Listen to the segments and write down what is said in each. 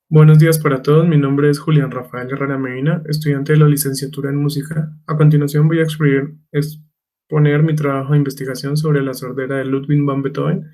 Buenos días para todos, mi nombre es Julián Rafael Herrera Medina, estudiante de la licenciatura en música. A continuación voy a exponer mi trabajo de investigación sobre la sordera de Ludwig van Beethoven.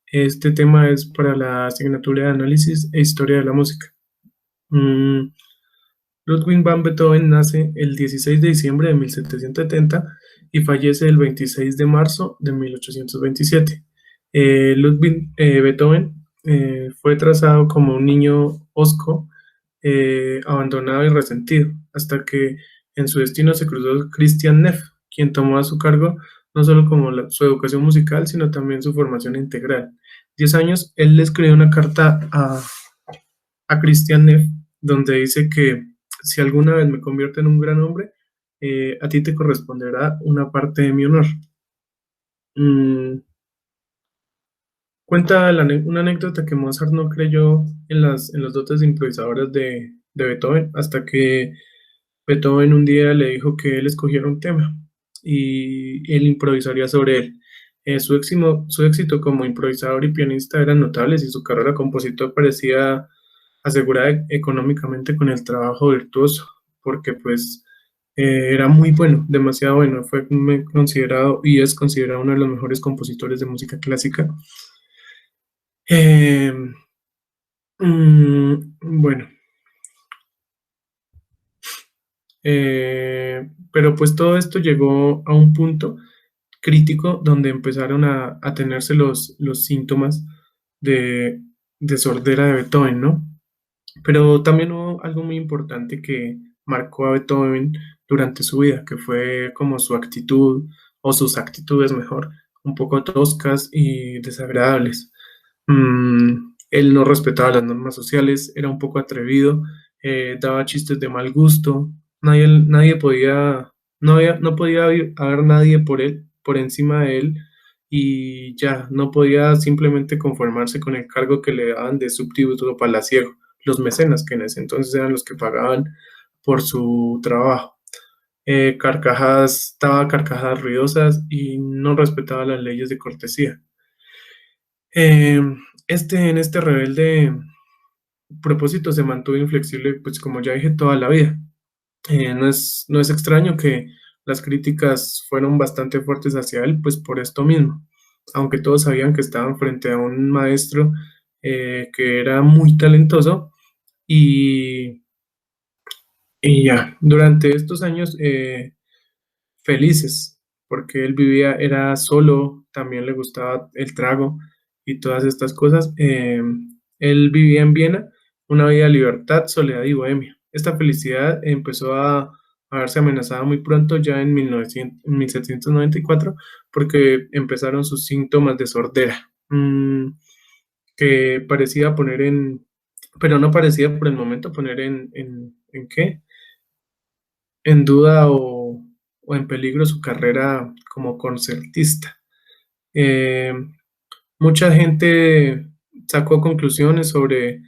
Este tema es para la asignatura de análisis e historia de la música. Mm, Ludwig van Beethoven nace el 16 de diciembre de 1770 y fallece el 26 de marzo de 1827. Ludwig Beethoven fue trazado como un niño hosco, abandonado y resentido, hasta que en su destino se cruzó Christian Neff, quien tomó a su cargo no solo como su educación musical, sino también su formación integral. 10 años, él le escribió una carta a Christian Neff, donde dice que si alguna vez me convierto en un gran hombre, a ti te corresponderá una parte de mi honor. Mm, Cuenta una anécdota que Mozart no creyó en los dotes de improvisadores de Beethoven hasta que Beethoven un día le dijo que él escogiera un tema y él improvisaría sobre él. Su éxito como improvisador y pianista eran notables y su carrera compositor parecía asegurada económicamente con el trabajo virtuoso, porque pues era muy bueno, demasiado bueno. Fue considerado y es considerado uno de los mejores compositores de música clásica. Eh, bueno, pero pues todo esto llegó a un punto crítico donde empezaron a tenerse los síntomas de, de sordera de Beethoven, ¿no? Pero también hubo algo muy importante que marcó a Beethoven durante su vida, que fue como su actitud, o sus actitudes mejor, un poco toscas y desagradables. Él no respetaba las normas sociales, era un poco atrevido, daba chistes de mal gusto, nadie podía, no podía haber nadie por él, por encima de él, y ya, no podía simplemente conformarse con el cargo que le daban de subtributo palaciego, los mecenas, que en ese entonces eran los que pagaban por su trabajo. Daba carcajadas ruidosas y no respetaba las leyes de cortesía. Eh, en este rebelde propósito se mantuvo inflexible, pues como ya dije, toda la vida. No es extraño que las críticas fueron bastante fuertes hacia él, pues por esto mismo. Aunque todos sabían que estaban frente a un maestro que era muy talentoso y, y ya, durante estos años felices, porque él vivía, era solo, también le gustaba el trago y todas estas cosas. Él vivía en Viena una vida de libertad, soledad y bohemia. Esta felicidad empezó a verse amenazada muy pronto, ya en 1794, porque empezaron sus síntomas de sordera, que parecía poner pero no parecía por el momento poner ¿en qué? En duda o en peligro su carrera como concertista. Eh, Mucha gente sacó conclusiones sobre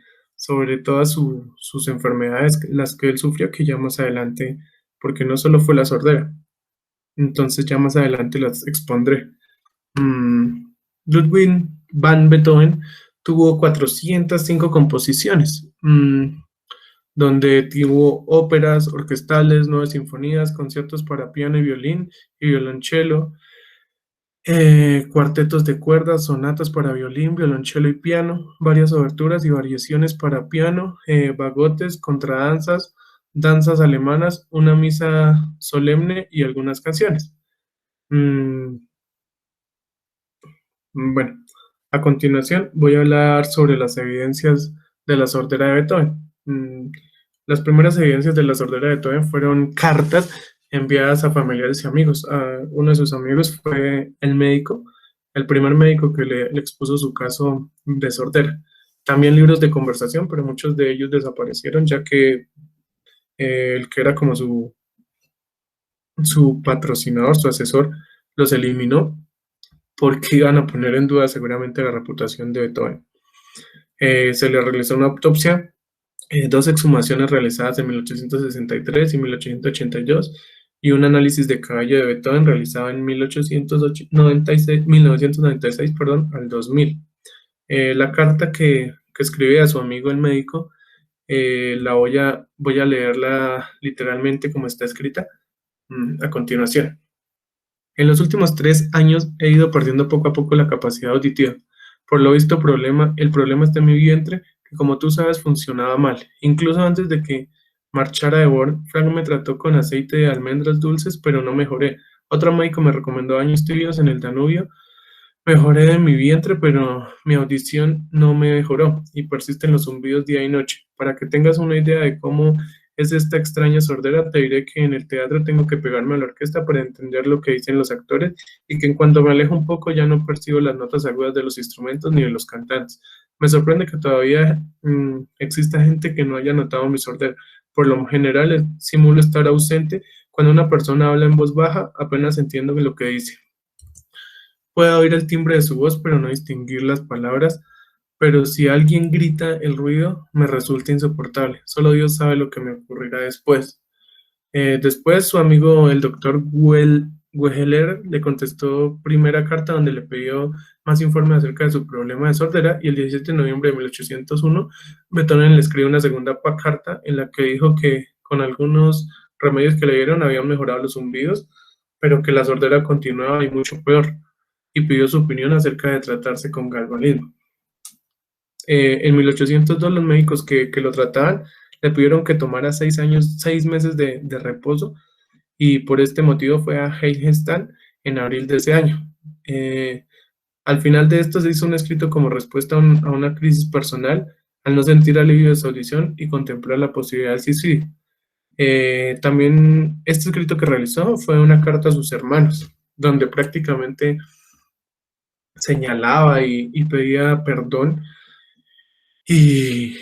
todas sus enfermedades, las que él sufrió, que ya más adelante, porque no solo fue la sordera, entonces ya más adelante las expondré. Mm, Ludwig van Beethoven tuvo 405 composiciones, donde tuvo óperas, orquestales, nueve sinfonías, conciertos para piano y violín y violonchelo, cuartetos de cuerdas, sonatas para violín, violonchelo y piano, varias oberturas y variaciones para piano, fagotes, contradanzas, danzas alemanas, una misa solemne y algunas canciones. Mm, bueno, a continuación voy a hablar sobre las evidencias de la sordera de Beethoven. Las primeras evidencias de la sordera de Beethoven fueron cartas enviadas a familiares y amigos. Uno de sus amigos fue el médico, el primer médico que le expuso su caso de sordera. También libros de conversación, pero muchos de ellos desaparecieron ya que el que era como su patrocinador, su asesor, los eliminó porque iban a poner en duda seguramente la reputación de Beethoven. Se le realizó una autopsia, dos exhumaciones realizadas en 1863 y 1882 y un análisis de caballo de Beethoven realizado en 1996, perdón, al 2000. La carta que escribe a su amigo el médico voy a leerla literalmente como está escrita a continuación. En los últimos 3 años he ido perdiendo poco a poco la capacidad auditiva. Por lo visto, el problema está en mi vientre, que como tú sabes funcionaba mal. Incluso antes de que marchara de Born, Frank me trató con aceite de almendras dulces, pero no mejoré. Otro médico me recomendó años tibios en el Danubio. Mejoré de mi vientre, pero mi audición no me mejoró y persisten los zumbidos día y noche. Para que tengas una idea de cómo es esta extraña sordera, te diré que en el teatro tengo que pegarme a la orquesta para entender lo que dicen los actores y que en cuanto me alejo un poco ya no percibo las notas agudas de los instrumentos ni de los cantantes. Me sorprende que todavía exista gente que no haya notado mi sordera. Por lo general, simulo estar ausente. Cuando una persona habla en voz baja, apenas entiendo lo que dice. Puedo oír el timbre de su voz, pero no distinguir las palabras. Pero si alguien grita, el ruido me resulta insoportable. Solo Dios sabe lo que me ocurrirá después. Después, su amigo, el doctor Wegeler, le contestó primera carta donde le pidió más informes acerca de su problema de sordera y el 17 de noviembre de 1801, Beethoven le escribió una segunda carta en la que dijo que con algunos remedios que le dieron habían mejorado los zumbidos, pero que la sordera continuaba y mucho peor, y pidió su opinión acerca de tratarse con galvanismo. En 1802 los médicos que lo trataban le pidieron que tomara 6 meses de reposo y por este motivo fue a Heiligenstadt en abril de ese año. Eh, Al final de esto se hizo un escrito como respuesta a una crisis personal al no sentir alivio de su audición y contemplar la posibilidad del suicidio. También este escrito que realizó fue una carta a sus hermanos, donde prácticamente señalaba y pedía perdón y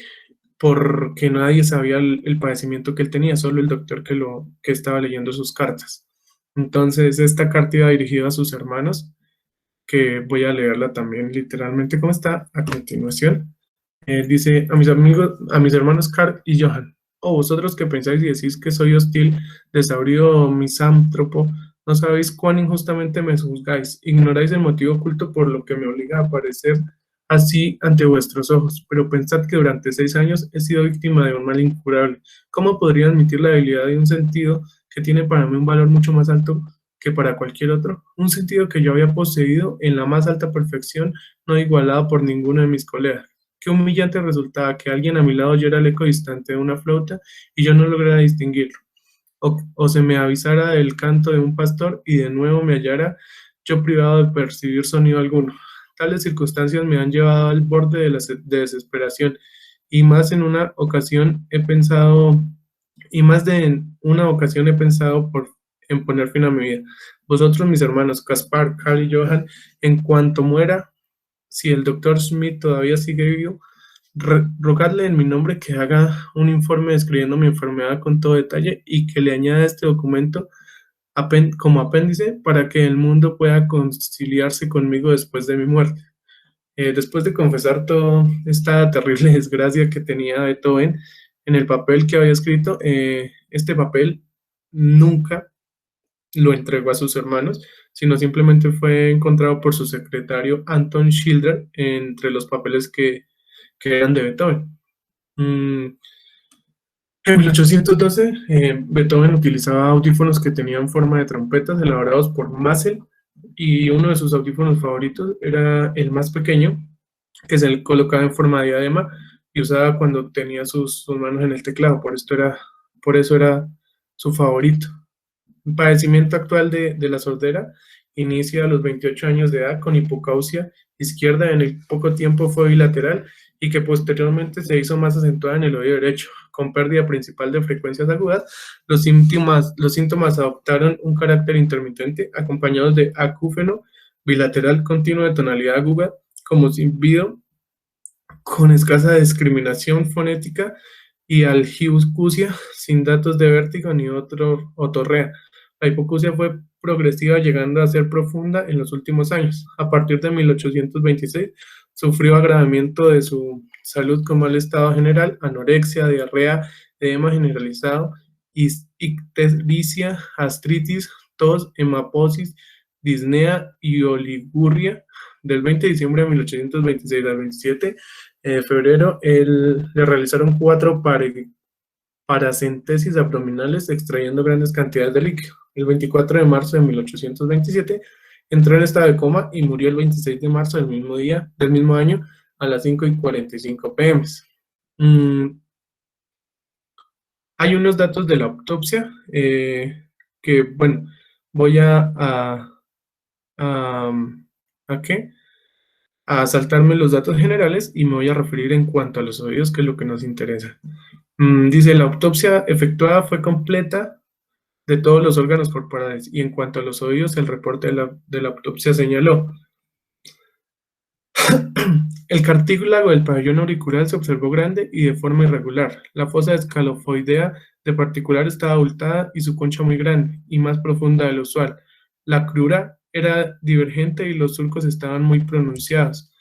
porque nadie sabía el padecimiento que él tenía, solo el doctor que estaba leyendo sus cartas. Entonces, esta carta iba dirigida a sus hermanos, que voy a leerla también literalmente como está a continuación. Dice, a mis amigos, a mis hermanos Carl y Johan, oh, vosotros que pensáis y decís que soy hostil, desabrido, misántropo, no sabéis cuán injustamente me juzgáis, ignoráis el motivo oculto por lo que me obliga a aparecer así ante vuestros ojos, pero pensad que durante 6 años he sido víctima de un mal incurable. ¿Cómo podría admitir la debilidad de un sentido que tiene para mí un valor mucho más alto que para cualquier otro? Un sentido que yo había poseído en la más alta perfección, no igualado por ninguno de mis colegas. Qué humillante resultaba que alguien a mi lado oyera el eco distante de una flauta y yo no lograra distinguirlo. O se me avisara del canto de un pastor y de nuevo me hallara yo privado de percibir sonido alguno. Tales circunstancias me han llevado al borde de desesperación y más en una ocasión he pensado, y más de en una ocasión he pensado en poner fin a mi vida. Vosotros, mis hermanos, Caspar, Carl y Johan, en cuanto muera, si el doctor Smith todavía sigue vivo, rogadle en mi nombre que haga un informe describiendo mi enfermedad con todo detalle y que le añada este documento como apéndice para que el mundo pueda conciliarse conmigo después de mi muerte. Después de confesar toda esta terrible desgracia que tenía Beethoven en el papel que había escrito, este papel nunca lo entregó a sus hermanos, sino simplemente fue encontrado por su secretario Anton Schindler entre los papeles que eran de Beethoven. En 1812, Beethoven utilizaba audífonos que tenían forma de trompetas elaborados por Massel y uno de sus audífonos favoritos era el más pequeño, que se colocaba en forma de diadema y usaba cuando tenía sus manos en el teclado, por eso era su favorito. El padecimiento actual de la sordera inicia a los 28 años de edad con hipocausia izquierda en el poco tiempo fue bilateral y que posteriormente se hizo más acentuada en el oído derecho, con pérdida principal de frecuencias agudas. Los síntomas adoptaron un carácter intermitente, acompañados de acúfeno bilateral continuo de tonalidad aguda, como silbido, con escasa discriminación fonética y algicusia, sin datos de vértigo ni otorrea. La hipoacusia fue progresiva, llegando a ser profunda en los últimos años. A partir de 1826, sufrió agravamiento de su salud con mal estado general, anorexia, diarrea, edema generalizado, ictericia, gastritis, tos, hemaposis, disnea y oliguria, Del 20 de diciembre de 1826 al 27 de febrero, le realizaron 4 paracentesis abdominales extrayendo grandes cantidades de líquido. El 24 de marzo de 1827 entró en estado de coma y murió el 26 de marzo del mismo año a las 5:45 p.m. Hay unos datos de la autopsia que, bueno, voy a, ¿a qué? A saltarme los datos generales y me voy a referir en cuanto a los oídos, que es lo que nos interesa. Dice, la autopsia efectuada fue completa de todos los órganos corporales y en cuanto a los oídos, el reporte de la autopsia señaló. El cartílago del pabellón auricular se observó grande y de forma irregular. La fosa escalofoidea de particular estaba abultada y su concha muy grande y más profunda de lo usual. La crura era divergente y los surcos estaban muy pronunciados.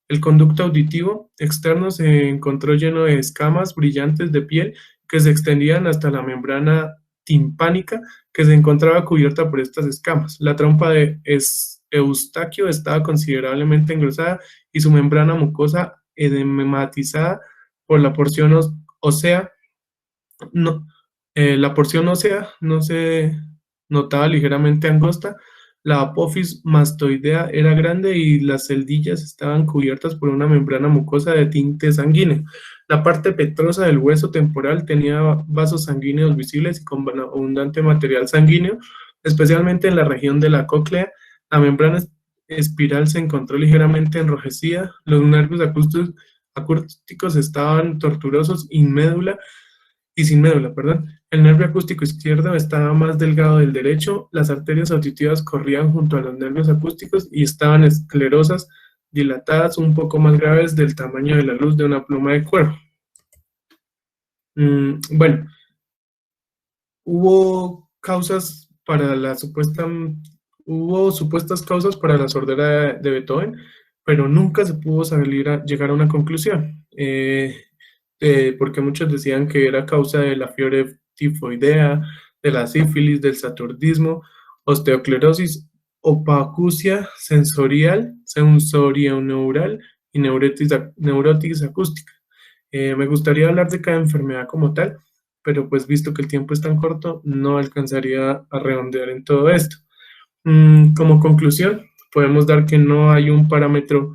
El conducto auditivo externo se encontró lleno de escamas brillantes de piel que se extendían hasta la membrana timpánica que se encontraba cubierta por estas escamas. La trompa de Eustaquio estaba considerablemente engrosada y su membrana mucosa edematizada por la porción ósea. No, la porción ósea no se notaba ligeramente angosta. La apófisis mastoidea era grande y las celdillas estaban cubiertas por una membrana mucosa de tinte sanguíneo. La parte petrosa del hueso temporal tenía vasos sanguíneos visibles y con abundante material sanguíneo, especialmente en la región de la cóclea. La membrana espiral se encontró ligeramente enrojecida. Los nervios acústicos estaban tortuosos sin médula, perdón. El nervio acústico izquierdo estaba más delgado del derecho, las arterias auditivas corrían junto a los nervios acústicos y estaban esclerosas, dilatadas, un poco más graves del tamaño de la luz de una pluma de cuervo. Bueno, hubo supuestas causas para la sordera de Beethoven, pero nunca se pudo llegar a una conclusión. Porque muchos decían que era causa de la fiebre tifoidea, de la sífilis, del saturdismo, osteoclerosis, opacusia sensorioneural y neurotis acústica. Me gustaría hablar de cada enfermedad como tal, pero pues visto que el tiempo es tan corto, no alcanzaría a redondear en todo esto. Como conclusión, podemos dar que no hay un parámetro,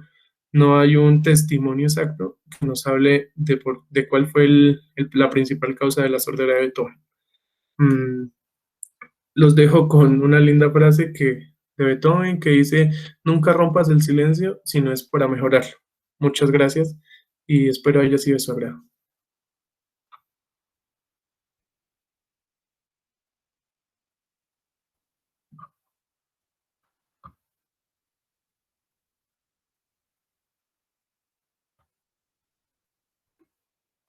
no hay un testimonio exacto que nos hable de cuál fue la principal causa de la sordera de Beethoven. Los dejo con una linda frase de Beethoven que dice: nunca rompas el silencio si no es para mejorarlo. Muchas gracias y espero haya sido de su agrado.